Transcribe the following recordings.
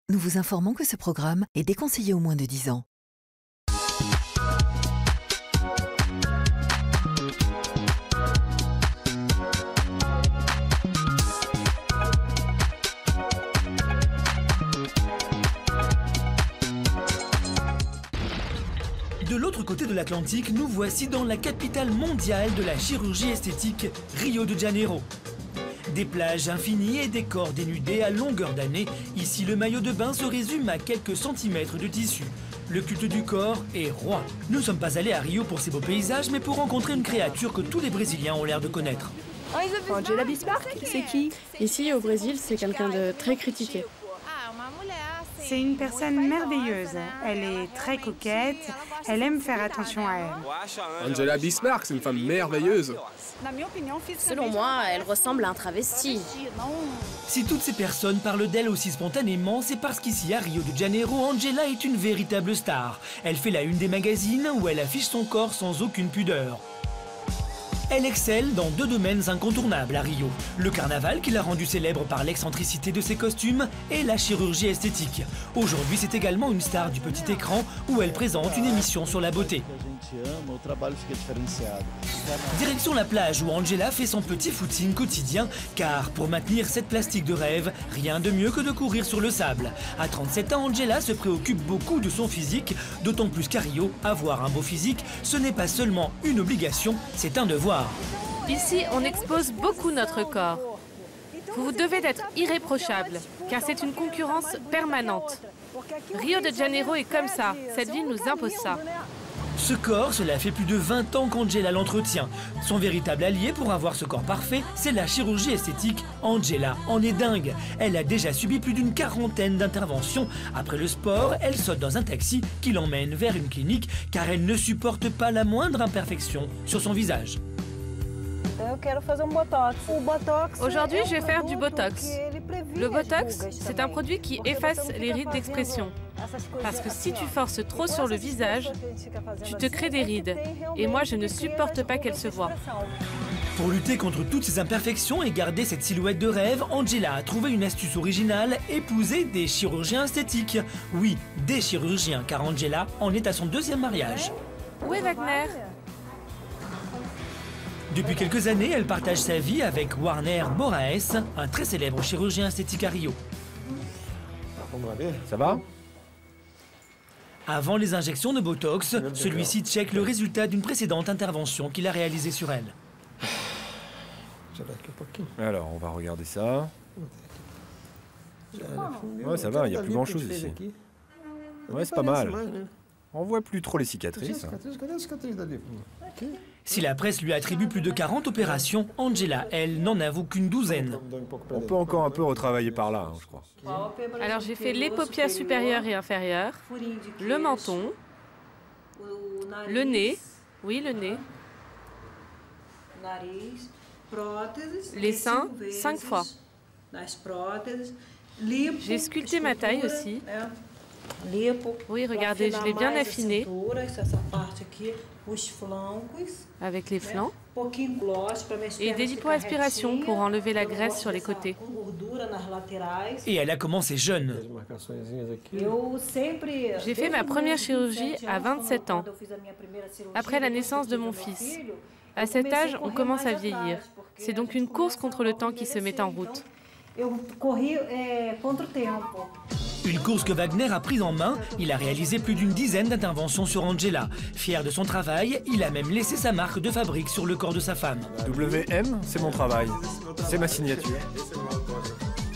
Nous vous informons que ce programme est déconseillé aux moins de 10 ans. De l'autre côté de l'Atlantique, nous voici dans la capitale mondiale de la chirurgie esthétique, Rio de Janeiro. Des plages infinies et des corps dénudés à longueur d'année. Ici, le maillot de bain se résume à quelques centimètres de tissu. Le culte du corps est roi. Nous ne sommes pas allés à Rio pour ces beaux paysages, mais pour rencontrer une créature que tous les Brésiliens ont l'air de connaître. Angela Bismarck, c'est qui? Ici, au Brésil, c'est quelqu'un de très critiqué. C'est une personne merveilleuse. Elle est très coquette. Elle aime faire attention à elle. Angela Bismarck, c'est une femme merveilleuse. Selon moi, elle ressemble à un travesti. Si toutes ces personnes parlent d'elle aussi spontanément, c'est parce qu'ici à Rio de Janeiro, Angela est une véritable star. Elle fait la une des magazines où elle affiche son corps sans aucune pudeur. Elle excelle dans deux domaines incontournables à Rio. Le carnaval, qui l'a rendue célèbre par l'excentricité de ses costumes, et la chirurgie esthétique. Aujourd'hui, c'est également une star du petit écran où elle présente une émission sur la beauté. Direction la plage où Angela fait son petit footing quotidien, car pour maintenir cette plastique de rêve, rien de mieux que de courir sur le sable. À 37 ans, Angela se préoccupe beaucoup de son physique, d'autant plus qu'à Rio, avoir un beau physique, ce n'est pas seulement une obligation, c'est un devoir. Ici, on expose beaucoup notre corps. Vous devez être irréprochable, car c'est une concurrence permanente. Rio de Janeiro est comme ça, cette ville nous impose ça. Ce corps, cela fait plus de 20 ans qu'Angela l'entretient. Son véritable allié pour avoir ce corps parfait, c'est la chirurgie esthétique. Angela en est dingue. Elle a déjà subi plus d'une quarantaine d'interventions. Après le sport, elle saute dans un taxi qui l'emmène vers une clinique car elle ne supporte pas la moindre imperfection sur son visage. Aujourd'hui, je vais faire du Botox. Le Botox, c'est un produit qui efface les rides d'expression. Parce que si tu forces trop sur le visage, tu te crées des rides. Et moi, je ne supporte pas qu'elles se voient. Pour lutter contre toutes ces imperfections et garder cette silhouette de rêve, Angela a trouvé une astuce originale, épouser des chirurgiens esthétiques. Oui, des chirurgiens, car Angela en est à son deuxième mariage. Où est Wagner ? Depuis quelques années, elle partage sa vie avec Warner Moraes, un très célèbre chirurgien esthétique à Rio. Ça va? Avant les injections de Botox, celui-ci check le résultat d'une précédente intervention qu'il a réalisée sur elle. Alors, on va regarder ça. Ouais, ça va, il n'y a plus grand-chose ici. Ouais, c'est pas mal. On voit plus trop les cicatrices. Si la presse lui attribue plus de 40 opérations, Angela, elle, n'en avoue qu'une douzaine. On peut encore un peu retravailler par là, je crois. Alors j'ai fait les paupières supérieures et inférieures, le menton, le nez, oui le nez, les seins 5 fois. J'ai sculpté ma taille aussi. Oui, regardez, je l'ai bien affiné avec les flancs et des lipoaspirations pour enlever la graisse sur les côtés. Et elle a commencé jeune. J'ai fait ma première chirurgie à 27 ans, après la naissance de mon fils. À cet âge, on commence à vieillir. C'est donc une course contre le temps qui se met en route. Une course que Wagner a prise en main, il a réalisé plus d'une dizaine d'interventions sur Angela. Fier de son travail, il a même laissé sa marque de fabrique sur le corps de sa femme. WM, c'est mon travail. C'est ma signature.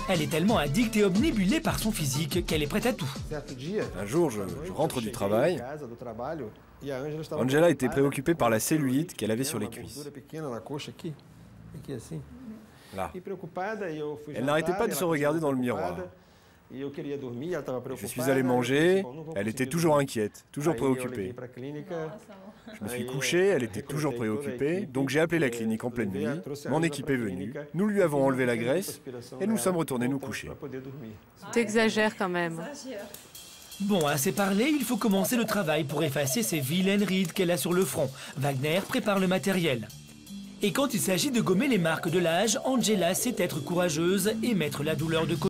Elle est tellement addicte et obnubilée par son physique qu'elle est prête à tout. Un jour, je rentre du travail. Angela était préoccupée par la cellulite qu'elle avait sur les cuisses. Là. Elle n'arrêtait pas de se regarder dans le miroir. Je suis allé manger, elle était toujours inquiète, toujours préoccupée. Je me suis couché, elle était toujours préoccupée, donc j'ai appelé la clinique en pleine nuit, mon équipe est venue, nous lui avons enlevé la graisse et nous sommes retournés nous coucher. T'exagères quand même. Bon, assez parlé, il faut commencer le travail pour effacer ces vilaines rides qu'elle a sur le front. Wagner prépare le matériel. Et quand il s'agit de gommer les marques de l'âge, Angela sait être courageuse et mettre la douleur de côté.